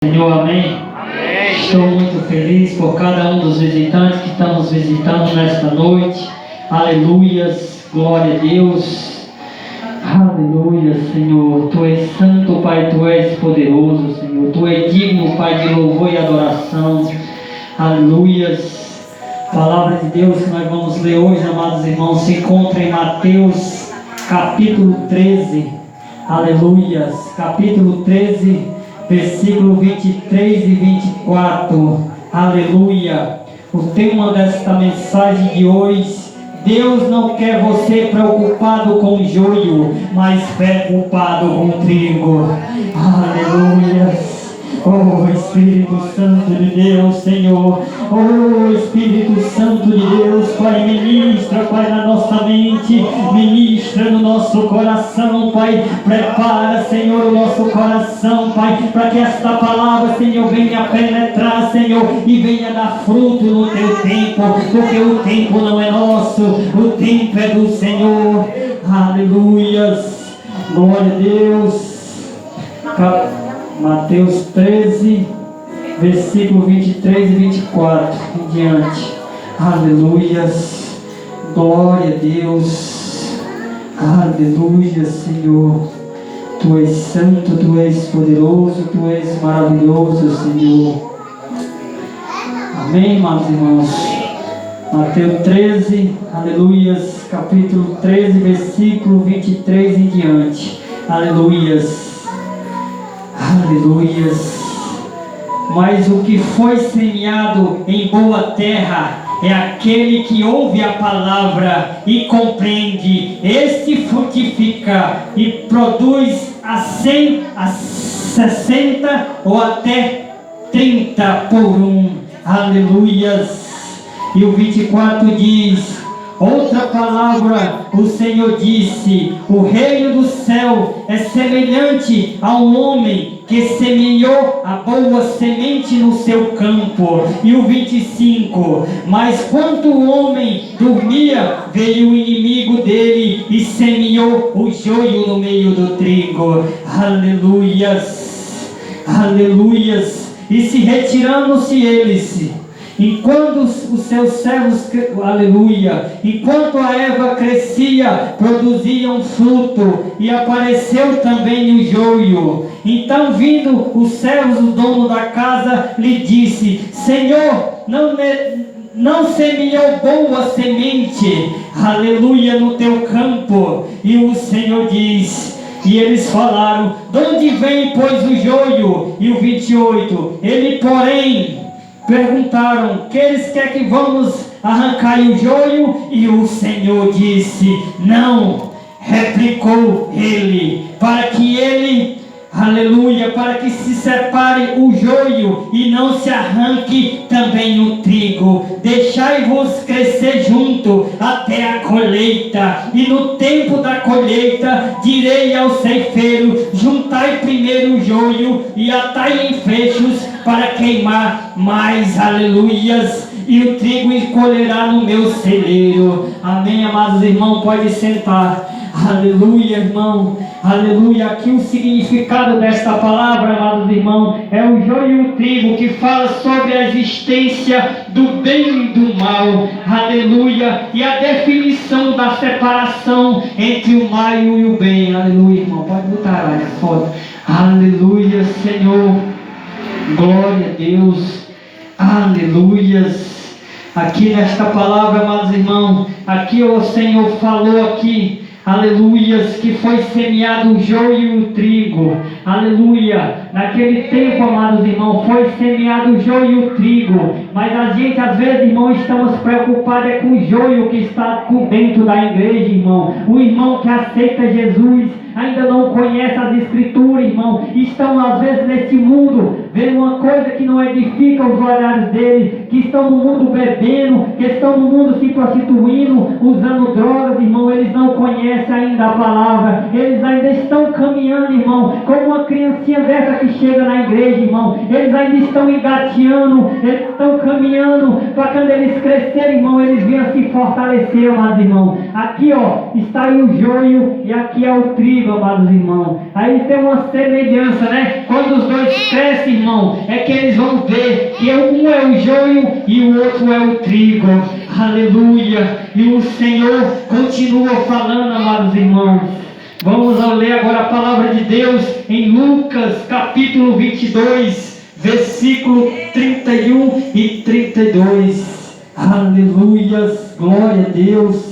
Senhor, amém? Amém. Estou muito feliz por cada um dos visitantes que estão nos visitando nesta noite. Aleluias, glória a Deus. Aleluia, Senhor. Tu és santo, Pai, Tu és poderoso, Senhor. Tu és digno, Pai, de louvor e adoração. Aleluias. A palavra de Deus que nós vamos ler hoje, amados irmãos, se encontra em Mateus, capítulo 13. Aleluias. Capítulo 13. Versículo 23 e 24, aleluia. O tema desta mensagem de hoje: Deus não quer você preocupado com o joio, mas preocupado com o trigo. Aleluia. Oh Espírito Santo de Deus, Senhor. Oh Espírito Santo de Deus, Pai, ministra, Pai, na nossa mente, ministra no nosso coração, Pai. Prepara, Senhor, o nosso coração, Pai, para que esta palavra, Senhor, venha penetrar, Senhor, e venha dar fruto no Teu tempo, porque o tempo não é nosso, o tempo é do Senhor. Aleluias. Glória a Deus. Mateus 13, versículo 23 e 24 em diante. Aleluias. Glória a Deus. Aleluia, Senhor. Tu és santo, Tu és poderoso, Tu és maravilhoso, Senhor. Amém, amados irmãos. Mateus 13, aleluias, capítulo 13, versículo 23 em diante. Aleluias. Aleluias. Mas o que foi semeado em boa terra é aquele que ouve a palavra e compreende. Este frutifica e produz a 100, a 60 ou até 30 por um. Aleluias. E o 24 diz: outra palavra, o Senhor disse: o reino do céu é semelhante a um homem que semeou a boa semente no seu campo. E o 25: mas quando o homem dormia, veio o inimigo dele e semeou o joio no meio do trigo. Aleluias, aleluias. E se retirando-se eles, enquanto os seus servos, aleluia, enquanto a erva crescia, produziam fruto, e apareceu também o joio. Então, vindo os servos, o dono da casa lhe disse: Senhor, não semeou boa semente, aleluia, no teu campo? E o Senhor diz, e eles falaram: de onde vem, pois, o joio? E o 28, ele, porém, perguntaram: que eles querem que vamos arrancar o joio? E o Senhor disse: não. Replicou ele: para que ele, aleluia, para que se separe o joio e não se arranque também o trigo. Deixai-vos crescer junto até a colheita. E no tempo da colheita direi ao ceifeiro: juntai primeiro o joio e atai em fechos para queimar mais, aleluias, e o trigo encolherá no meu celeiro. Amém, amados irmãos, pode sentar. Aleluia, irmão. Aleluia. Aqui o significado desta palavra, amados irmãos, é o joio e o trigo, que fala sobre a existência do bem e do mal. Aleluia. E a definição da separação entre o mal e o bem. Aleluia, irmão. Pode botar a foto. Aleluia, Senhor. Glória a Deus. Aleluias. Aqui nesta palavra, amados irmãos, aqui o Senhor falou aqui, aleluias, que foi semeado o joio e o trigo. Aleluia. Naquele tempo, amados irmãos, foi semeado o joio e o trigo. Mas a gente, às vezes, irmão, estamos preocupados com o joio que está dentro da igreja, irmão. O irmão que aceita Jesus ainda não conhece as escrituras, irmão. Estão, às vezes, nesse mundo, vendo uma coisa que não edifica os olhares dele, que estão no mundo bebendo, que estão no mundo se prostituindo, usando drogas, irmão, eles não conhecem ainda a palavra, eles ainda estão caminhando, irmão, como uma criancinha dessa que chega na igreja, irmão, eles ainda estão engateando, eles estão caminhando, para quando eles crescerem, irmão, eles venham se fortalecer, amados irmãos. Aqui, ó, está aí o joio e aqui é o trigo, amados irmãos. Aí tem uma semelhança, né? Quando os dois crescem, irmão, é que eles vão ver que um é o joio e o outro é o trigo. Aleluia! E o Senhor continua falando, amados irmãos. Vamos ler agora a palavra de Deus em Lucas capítulo 22, versículo 31 e 32. Aleluia! Glória a Deus!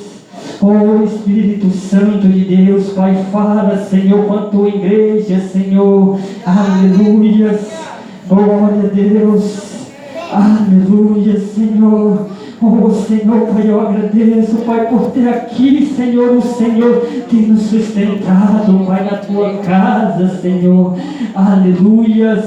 Oh Espírito Santo de Deus, Pai, fala, Senhor, com a tua igreja, Senhor. Aleluia! Glória a Deus! Aleluia, Senhor! Oh Senhor, Pai, eu agradeço, Pai, por ter aqui, Senhor, o Senhor tem nos sustentado, Pai, na tua casa, Senhor. Aleluia!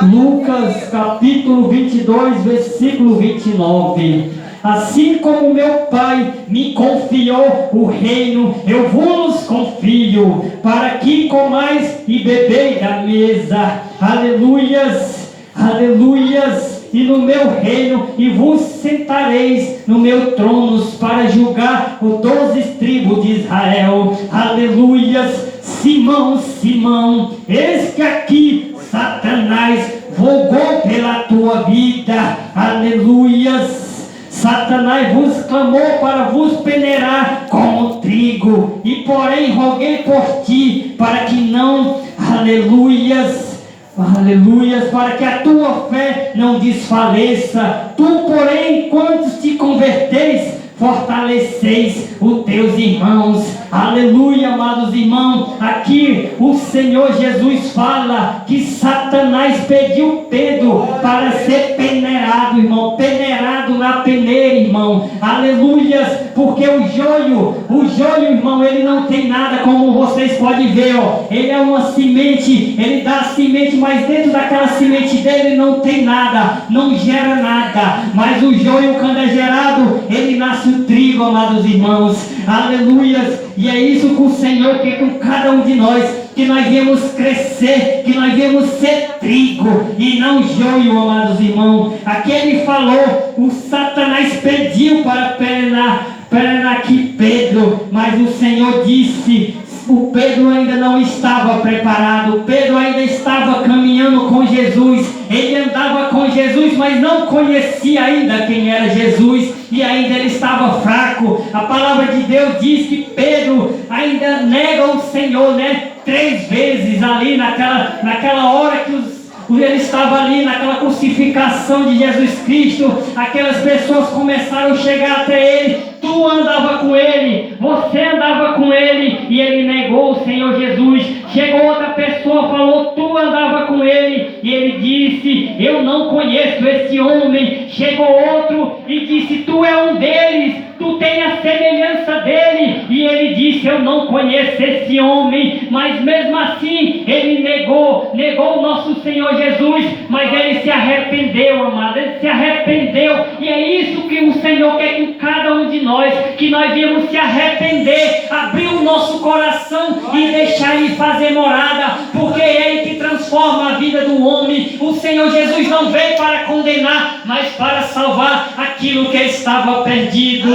Lucas capítulo 22, versículo 29. Assim como meu Pai me confiou o reino, eu vos confio, para que comais e bebeis da mesa. Aleluias, aleluias. E no meu reino, e vos sentareis no meu trono, para julgar os 12 tribos de Israel. Aleluias. Simão, Simão, eis que aqui Satanás vogou pela tua vida. Aleluias. Satanás vos clamou para vos peneirar como trigo, e porém roguei por ti, para que não, aleluias, aleluias, para que a tua fé não desfaleça. Tu, porém, quantos te converteis, fortaleceis os teus irmãos. Aleluia, amados irmãos. Aqui o Senhor Jesus fala que Satanás pediu Pedro para ser peneirado, irmão, peneirado na peneira, irmão. Aleluias, porque o joio, irmão, ele não tem nada, como vocês podem ver, ó. Ele é uma semente, ele dá a semente, mas dentro daquela semente dele não tem nada, não gera nada. Mas o joio, quando é gerado, ele nasce o trigo, amados irmãos. Aleluias. E é isso que o Senhor quer com cada um de nós, que nós viemos crescer, que nós viemos ser trigo e não joio, amados irmãos. Aqui ele falou, o Satanás pediu para penar aqui Pedro, mas o Senhor disse, o Pedro ainda não estava preparado, Pedro ainda estava caminhando com Jesus, ele andava com Jesus, mas não conhecia ainda quem era Jesus, e ainda ele estava fraco. A palavra de Deus diz que Pedro ainda nega o Senhor, né? 3 vezes ali naquela hora que ele estava ali naquela crucificação de Jesus Cristo. Aquelas pessoas começaram a chegar até ele. Tu andava com ele, você andava com ele, e ele negou o Senhor Jesus. Chegou outra pessoa, falou, tu andava com ele, e ele disse, eu não conheço esse homem. Chegou outro e disse, tu é um deles, tu tem a semelhança dele, e ele disse, eu não conheço esse homem. Mas mesmo assim ele negou o nosso Senhor Jesus, mas ele se arrependeu, amado, ele se arrependeu. E é isso que o Senhor quer com cada um de nós, que nós viemos se arrepender, abrir o nosso coração e deixar ele fazer morada, porque é ele que transforma a vida do homem. O Senhor Jesus não veio para condenar, mas para salvar aquilo que estava perdido.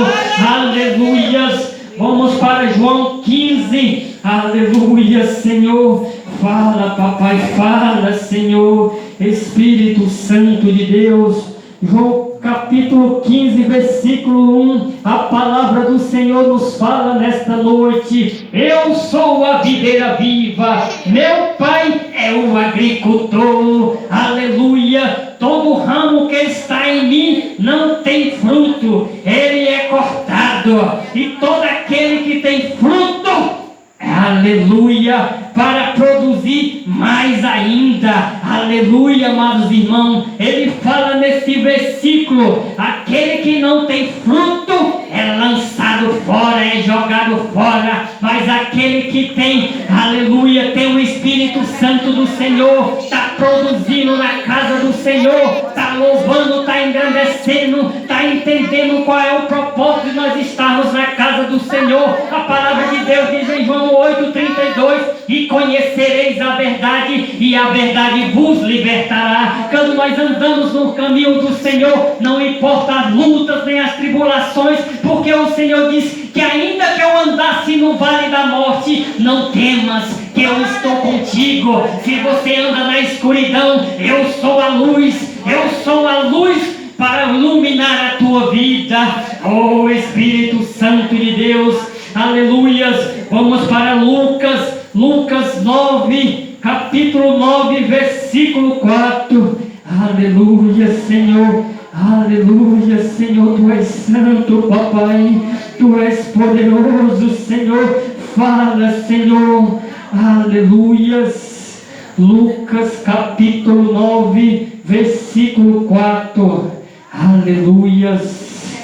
Aleluias. Vamos para João 15. Aleluia, Senhor. Fala, papai, fala, Senhor. Espírito Santo de Deus. João capítulo 15, versículo 1. A palavra do Senhor nos fala nesta noite. Eu sou a videira viva, meu Pai é o agricultor. Aleluia. Todo ramo que está em mim não tem fruto, ele é cortado. E todo aquele que tem fruto, aleluia, para produzir mais ainda. Aleluia, amados irmãos. Ele fala nesse versículo, aquele que não tem fruto é lançado lançado fora, é jogado fora. Mas aquele que tem, aleluia, tem o Espírito Santo do Senhor, está produzindo na casa do Senhor, está louvando, está engrandecendo, está entendendo qual é o propósito de nós estarmos na casa do Senhor. A palavra de Deus diz em João 8,32: e conhecereis a verdade, e a verdade vos libertará. Quando nós andamos no caminho do Senhor, não importa as lutas nem as tribulações, porque o Senhor diz que ainda que eu andasse no vale da morte, não temas, que eu estou contigo. Se você anda na escuridão, eu sou a luz, eu sou a luz para iluminar a tua vida. Oh Espírito Santo de Deus, aleluias. Vamos para Lucas 9, capítulo 9, versículo 4. Aleluia, Senhor. Aleluia, Senhor. Tu és santo, papai. Tu és poderoso, Senhor. Fala, Senhor. Aleluias. Lucas capítulo 9, versículo 4. Aleluias.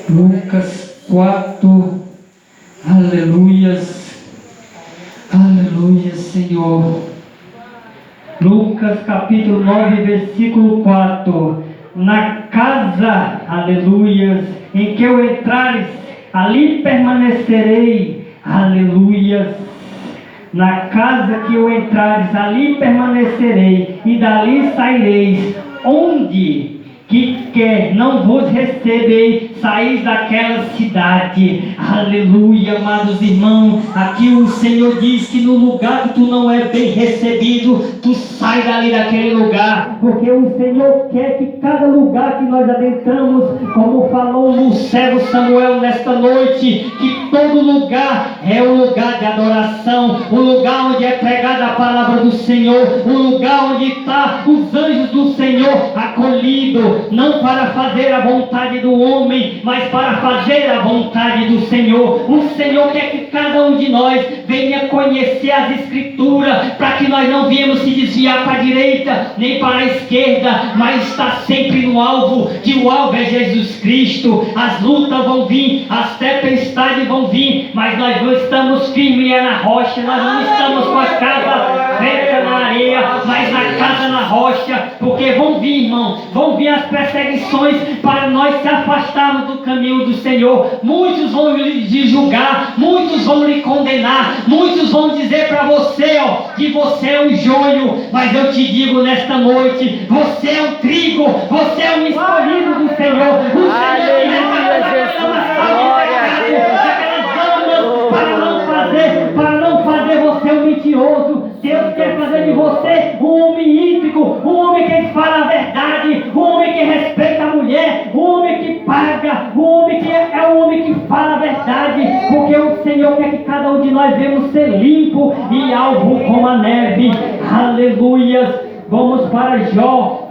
Lucas 4. Aleluias. Aleluia, Senhor. Lucas capítulo 9, versículo 4. Na casa, aleluias, em que eu entrares, ali permanecerei. Aleluias. Na casa que eu entrares, ali permanecerei, e dali saireis. Onde que quer não vos receberei, saís daquela cidade. Aleluia, amados irmãos. Aqui o Senhor diz que no lugar que tu não é bem recebido, tu sai dali daquele lugar, porque o Senhor quer que cada lugar que nós adentramos, como falou no servo Samuel nesta noite, que todo lugar é um lugar de adoração, um lugar onde é pregada a palavra do Senhor, um lugar onde está os anjos do Senhor acolhidos, não para fazer a vontade do homem, mas para fazer a vontade do Senhor. O Senhor quer que cada um de nós venha conhecer as Escrituras, para que nós não viemos se desviar para a direita, nem para a esquerda, mas está sempre no alvo, que o alvo é Jesus Cristo. As lutas vão vir, as tempestades vão vir, mas nós não estamos firmes na rocha, nós não estamos com a casa feita na areia, mas na casa na rocha, porque vão vir, irmão, vão vir as perseguições para nós se afastarmos do caminho do Senhor. Muitos vão lhe julgar, muitos vão lhe condenar, muitos vão dizer para você, que você é um joio, mas eu te digo nesta noite, você é um trigo, você é um escolhido do Senhor. O Senhor para não fazer você um mentiroso. Deus quer fazer de você um homem íntegro, um homem que fala a verdade, um homem que respeita a mulher, um homem que paga, um homem que é um homem que fala a verdade, porque o Senhor quer que cada um de nós venhamos ser limpo e alvo como a neve. Aleluia. Vamos para Jó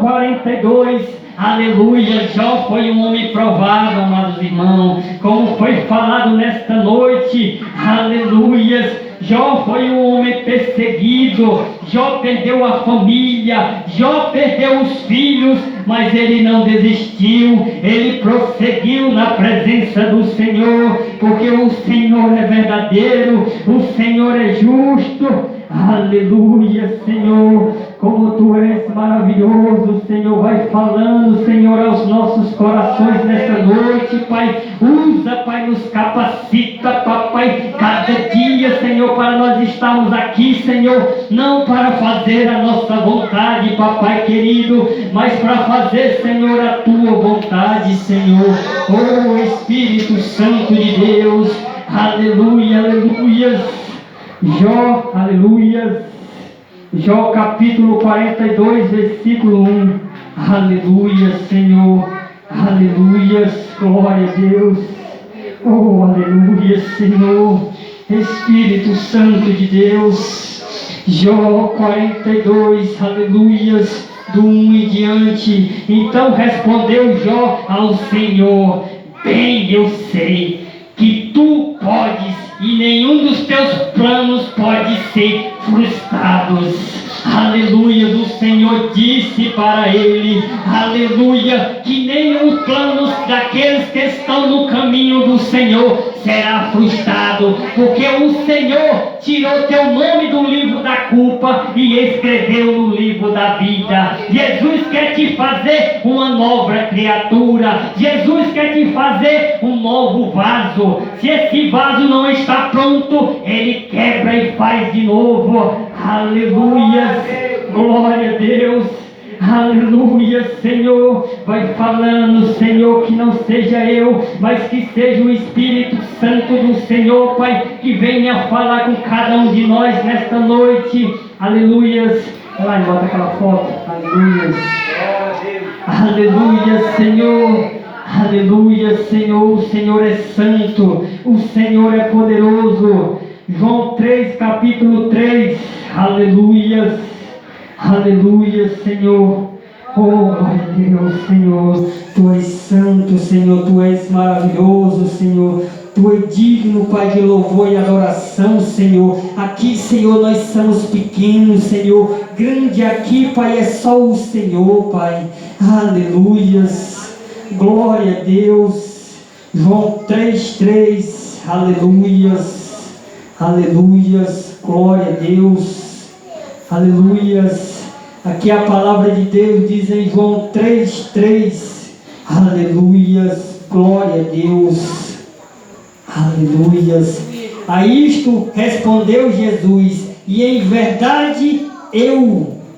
42. Aleluia. Jó foi um homem provado, amados irmãos, como foi falado nesta noite. Aleluia. Jó foi um homem perseguido, Jó perdeu a família, Jó perdeu os filhos, mas ele não desistiu, ele prosseguiu na presença do Senhor, porque o Senhor é verdadeiro, o Senhor é justo. Aleluia, Senhor, como Tu és maravilhoso, Senhor, vai falando, Senhor, aos nossos corações nesta noite, Pai. Usa, Pai, nos capacita, Papai, cada dia, Senhor, para nós estarmos aqui, Senhor, não para fazer a nossa vontade, Papai querido, mas para fazer, Senhor, a Tua vontade, Senhor. Oh, Espírito Santo de Deus, aleluia, aleluia. Jó, aleluia. Jó capítulo 42, versículo 1. Aleluia, Senhor. Aleluia, glória a Deus. Oh, aleluia, Senhor. Espírito Santo de Deus. Jó 42, aleluia, do 1 em diante. Então respondeu Jó ao Senhor: bem eu sei que Tu podes, e nenhum dos Teus planos pode ser frustrados. Aleluia, o Senhor disse para ele, aleluia, que nenhum plano daqueles que estão no caminho do Senhor será frustrado, porque o Senhor tirou teu nome do livro da culpa e escreveu no livro da vida. Jesus quer te fazer uma nova criatura. Jesus quer te fazer um novo vaso. Se esse vaso não está pronto, Ele quebra e faz de novo. Aleluia, glória a Deus. Aleluia, Senhor. Vai falando, Senhor, que não seja eu, mas que seja o Espírito Santo do Senhor, Pai, que venha falar com cada um de nós nesta noite. Aleluia. Vai lá e bota aquela foto. Aleluia. Aleluia, Senhor. Aleluia, Senhor. O Senhor é santo. O Senhor é poderoso. João 3, capítulo 3. Aleluia. Aleluia, Senhor. Oh, glória a Deus, Senhor. Tu és santo, Senhor. Tu és maravilhoso, Senhor. Tu és digno, Pai, de louvor e adoração, Senhor. Aqui, Senhor, nós somos pequenos, Senhor. Grande aqui, Pai, é só o Senhor, Pai. Aleluias. Glória a Deus. João 3:3. Aleluias. Aleluias. Glória a Deus. Aleluias. Aqui a palavra de Deus diz em João 3:3. Aleluias. Glória a Deus. Aleluias. A isto respondeu Jesus: e em verdade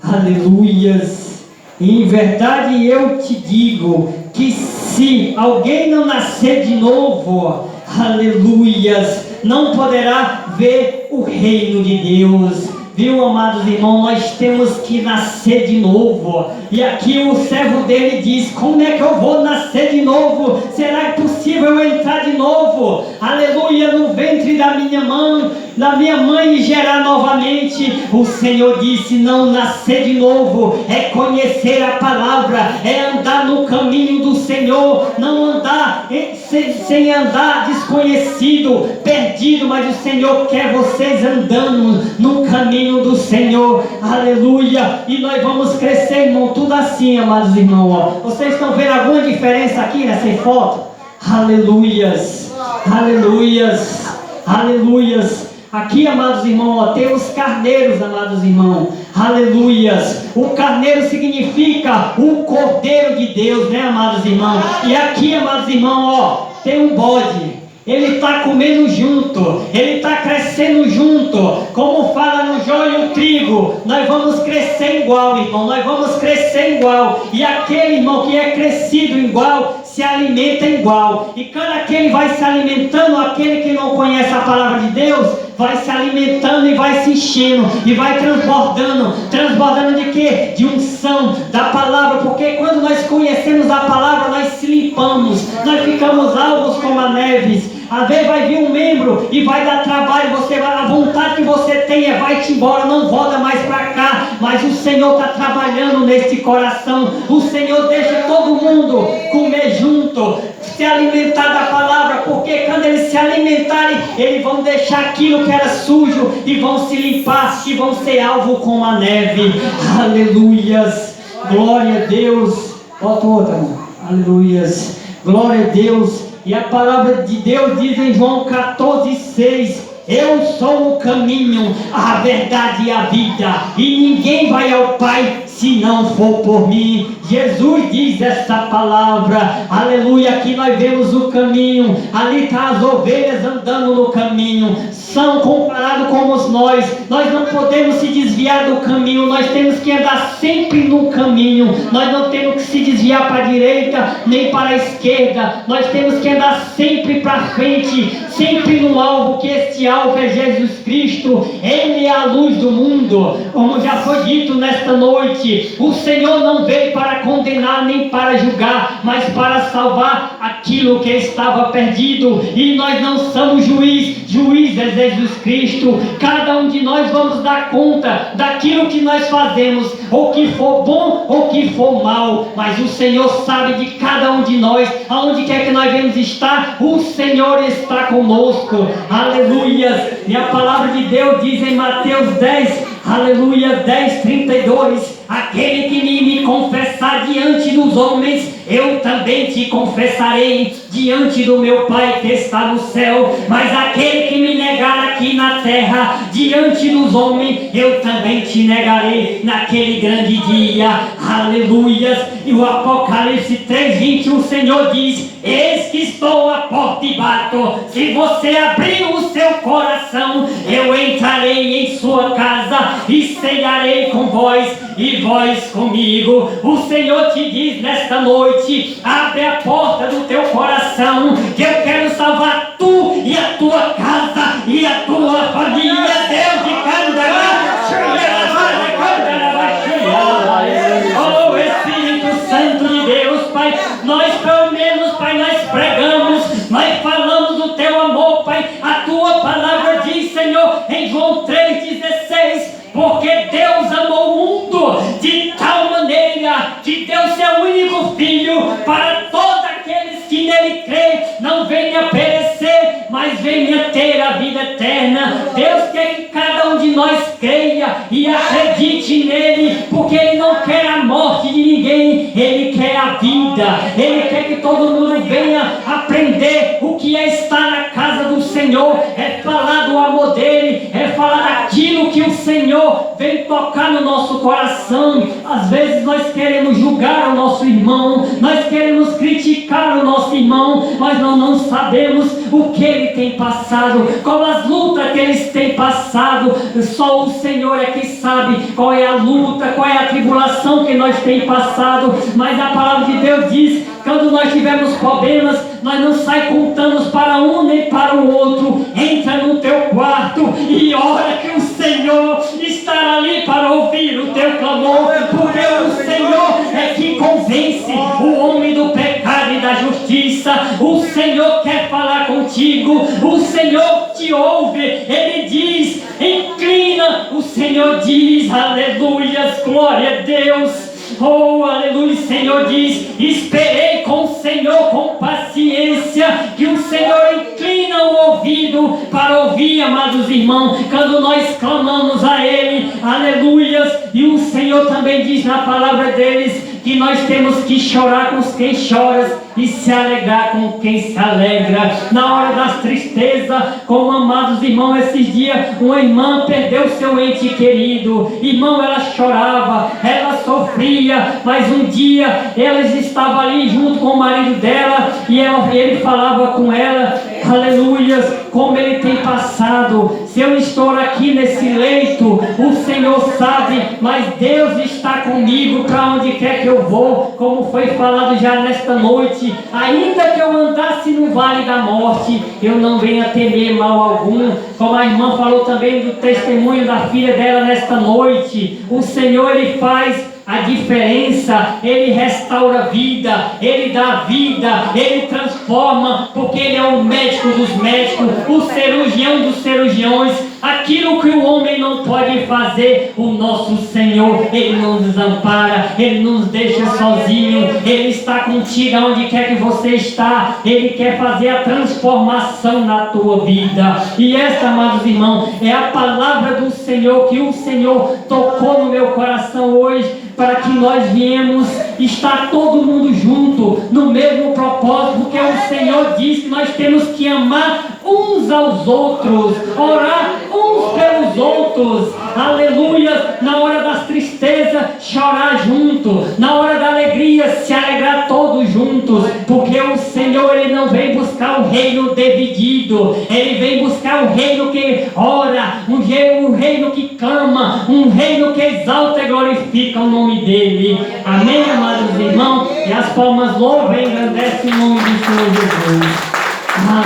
aleluias, em verdade eu te digo, que se alguém não nascer de novo, aleluias, não poderá ver o reino de Deus. Viu, amados irmãos, nós temos que nascer de novo. E aqui o servo dele diz: como é que eu vou nascer de novo? Será possível eu entrar de novo? Aleluia, no ventre da minha mãe e gerar novamente? O Senhor disse: não nascer de novo é conhecer a palavra, é andar no caminho do Senhor, não andar sem andar desconhecido, perdido, mas o Senhor quer vocês andando no caminho do Senhor. Aleluia. E nós vamos crescer, irmão, tudo assim, amados irmãos, ó. Vocês estão vendo alguma diferença aqui nessa foto? Aleluias. Aleluias. Aleluias. Aqui, amados irmãos, ó, tem os carneiros, amados irmãos. Aleluias. O carneiro significa o Cordeiro de Deus, né, amados irmãos? E aqui, amados irmãos, ó, tem um bode. Ele está comendo junto, ele está crescendo junto. Como fala no joio e o trigo, nós vamos crescer igual, irmão. Nós vamos crescer igual. E aquele irmão que é crescido igual, se alimenta igual. E quando aquele vai se alimentando, aquele que não conhece a palavra de Deus, vai se alimentando e vai se enchendo, e vai transbordando. Transbordando de quê? De unção, da palavra. Porque quando nós conhecemos a palavra, nós se limpamos, nós ficamos alvos como a neve. Às vezes vai vir um membro e vai dar trabalho, a vontade que você tem é vai-te embora, não volta mais para cá. Mas o Senhor está trabalhando neste coração. O Senhor deixa todo mundo comer junto, se alimentar da palavra, porque quando eles se alimentarem, eles vão deixar aquilo que era sujo e vão se limpar e vão ser alvo como a neve. Aleluias. Glória a Deus. Bota outra, irmão. Aleluias. Glória a Deus. E a palavra de Deus diz em João 14:6: eu sou o caminho, a verdade e a vida, e ninguém vai ao Pai se não for por mim. Jesus diz esta palavra. Aleluia. Aqui nós vemos o caminho. Ali está as ovelhas andando no caminho. São comparados como nós. Nós não podemos se desviar do caminho. Nós temos que andar sempre no caminho. Nós não temos que se desviar para a direita nem para a esquerda. Nós temos que andar sempre para frente, sempre no alvo, que este alvo é Jesus Cristo. Ele é a luz do mundo. Como já foi dito nesta noite, o Senhor não veio para condenar nem para julgar, mas para salvar aquilo que estava perdido. E nós não somos juiz é Jesus Cristo. Cada um de nós vamos dar conta daquilo que nós fazemos, ou que for bom ou que for mal, mas o Senhor sabe de cada um de nós. Aonde quer que nós venhamos estar, o Senhor está conosco. Aleluia. E a palavra de Deus diz em Mateus 10, aleluia, 10:32, aquele que me confessar diante dos homens, eu também te confessarei diante do meu Pai que está no céu. Mas aquele que me negar aqui na terra, diante dos homens, eu também te negarei naquele grande dia, aleluias. E o Apocalipse 3:20, o Senhor diz: eis que estou à porta e bato. Se você abrir o seu coração, eu entrarei em sua casa e cearei com vós e vós comigo. O Senhor te diz nesta noite: abre a porta do teu coração, que eu quero salvar tu e a tua casa e a tua família. Deus de oh Espírito Santo de Deus, Pai, nós pelo menos, Pai, nós pregamos, nós falamos do teu amor, Pai. A tua palavra diz, Senhor, em João 3:16, porque Deus amou o mundo de tal maneira que deu seu único Filho, para todos aqueles que nele creem, não venha perecer, mas venha ter a vida eterna. Deus quer que cada um de nós creia e acredite nele, porque Ele não quer a morte de ninguém, Ele quer a vida. Ele quer que todo mundo venha aprender o que é estar na casa do Senhor, é falar do amor dele, é falar daquilo que o Senhor vem tocar no nosso coração. Às vezes nós queremos julgar o nosso irmão, nós queremos criticar o nosso irmão, mas não sabemos o que ele tem passado, qual as lutas que eles têm passado. Só o Senhor é que sabe qual é a luta, qual é a tribulação que nós temos passado. Mas a palavra de Deus diz: quando nós tivermos problemas, nós não sai contando para um nem para o outro. Entra no teu quarto e ora, que o Senhor estará ali para ouvir o teu clamor, porque o Senhor é que convence o homem do pecado e da justiça. O Senhor quer falar contigo, o Senhor te ouve. Ele diz: inclina. O Senhor diz, aleluias, glória a Deus. Oh, aleluia. O Senhor diz: esperei com o Senhor com paciência, que o Senhor inclina o ouvido para ouvir, amados irmãos, quando nós clamamos a Ele, aleluias. E o Senhor também diz na palavra deles que nós temos que chorar com quem chora e se alegrar com quem se alegra. Na hora das tristezas, como amados irmãos, esses dias uma irmã perdeu seu ente querido. Irmão, ela chorava, ela sofria, mas um dia eles estavam ali junto com o marido dela e ele falava com ela, aleluias, como ele tem passado. Se eu estou aqui nesse leito, o Senhor sabe, mas Deus está comigo para onde quer que eu vou, como foi falado já nesta noite. Ainda que eu andasse no vale da morte, eu não venho a temer mal algum. Como a irmã falou também do testemunho da filha dela nesta noite, o Senhor, Ele faz a diferença, Ele restaura a vida, Ele dá vida, Ele transforma, porque Ele é o médico dos médicos, o cirurgião dos cirurgiões. Aquilo que o homem não pode fazer, o nosso Senhor, Ele não nos ampara, Ele nos deixa sozinho, Ele está contigo onde quer que você está. Ele quer fazer a transformação na tua vida. E esta, amados irmãos, é a palavra do Senhor, que o Senhor tocou no meu coração hoje, para que nós viemos estar todo mundo junto, no mesmo propósito, porque o Senhor diz que nós temos que amar uns aos outros, orar uns pelos outros, aleluia. Na hora das tristezas, chorar junto, na hora da alegria, se alegrar todos juntos, porque o Senhor, Ele não vem buscar um reino dividido, Ele vem buscar um reino que ora, um reino que clama, um reino que exalta e glorifica o nome dEle. Amém, amados irmãos? E as palmas louvam e engrandecem o nome do Senhor Jesus. Amém.